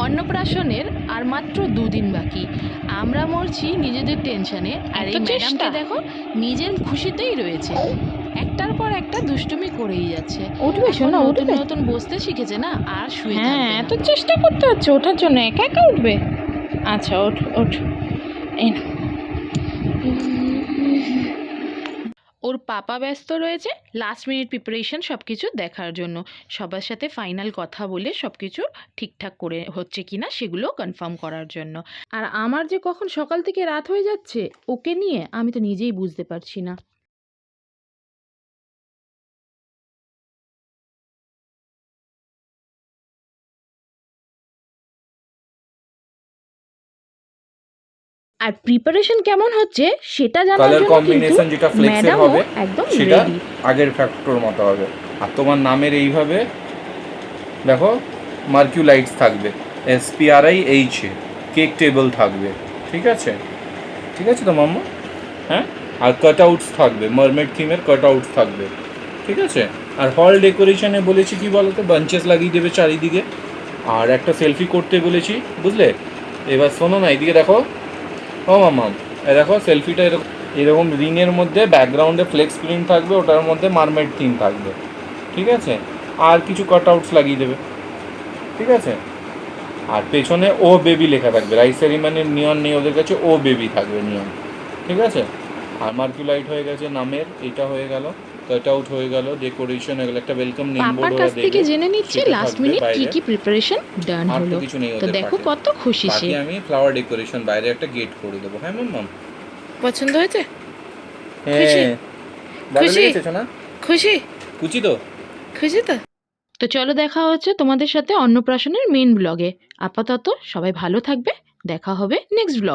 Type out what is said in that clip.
অন্নপ্রাশনের আর মাত্র 2 দিন বাকি। আমরা মরছি নিজেদের টেনশনে, আর এই ম্যাডামটা দেখো নিজের খুশিতেই রয়েছে, একটার পর একটা দুষ্টুমি করেই যাচ্ছে। উঠবে এখন শোনা, নতুন উঠবে। নতুন বসতে শিখেছে না, আর শুয়ে হ্যাঁ, থাকবে এত না। চেষ্টা করতে হচ্ছে ওঠার জন্য, একা একা উঠবে। আচ্ছা ওঠ ওঠ, এই না। ওর পাপা ব্যস্ত রয়েছে লাস্ট মিনিট প্রিপারেশন সব কিছু দেখার জন্য, সবার সাথে ফাইনাল কথা বলে সব কিছু ঠিকঠাক করে হচ্ছে কিনা সেগুলো কনফার্ম করার জন্য। আর আমার যে কখন সকাল থেকে রাত হয়ে যাচ্ছে ওকে নিয়ে, আমি তো নিজেই বুঝতে পারছি না। আর প্রিপারেশন কেমন হচ্ছে সেটা জানার কালার জন্য কিন্তু কম্বিনেশন যেটা ফ্লেক্সের ম্যাডামও হবে একদম সেটা রেডি। আগের ফ্যাক্টর মতো হবে। আর তোমার নামের এইভাবে দেখো মার্কিউলাইটস থাকবে, SPRIH, কেক টেবিল থাকবে। ঠিক আছে, ঠিক আছে তো মাম্মা? হ্যাঁ, আর কাট আউটস থাকবে, মারমেড থিমের কাট আউটস থাকবে। ঠিক আছে, আর হল ডেকোরেশনে বলেছি কি বলো তো, বাঞ্চেস লাগিয়ে দেবে চারিদিকে, আর একটা সেলফি করতে বলেছি, বুঝলে? এবার শোনো না, এইদিকে দেখো। ও মাম্মাম, এই দেখো সেলফিটা এরকম এরকম রিংয়ের মধ্যে ব্যাকগ্রাউন্ডে ফ্লেক্স প্রিন্ট থাকবে, ওটার মধ্যে মারমেড থিম থাকবে। ঠিক আছে, আর কিছু কাট আউটস লাগিয়ে দেবে। ঠিক আছে, আর পেছনে ও বেবি লেখা থাকবে। রাইস সেরিমানির নিয়ন নেই ওদের কাছে, ও বেবি থাকবে নিয়ন। ঠিক আছে, আর মার্কুলাইট হয়ে গেছে নামের, এটা হয়ে গেল, কাট আউট হয়ে গেল, ডেকোরেশন হয়ে গেল, একটা ওয়েলকাম নেম পাপার বোর্ড কাছ ওরা থেকে দেবে, জেনে নিচ্ছে সেটা লাস্ট থাকবে মিনিট কি বাইরে। কি প্রিপারেশন ডান আর তো হলো। কিছু নেই তো ওদের দেখো পাশে। কত খুশি সে। বাকি আমি ফ্লাওয়ার ডেকোরেশন বাইরে একটা গেট করে দেবো। হ্যাঁ মাম্মাম? পছন্দ হয়েছে? হ্যাঁ, ভালো খুশি? লেগেছে না? খুশি? খুশি তো? খুশি তো? তো চলো দেখা হচ্ছে তোমাদের সাথে অন্নপ্রাশনের মেন ব্লগে। আপাতত সবাই ভালো থাকবে, দেখা হবে নেক্সট ব্লগ।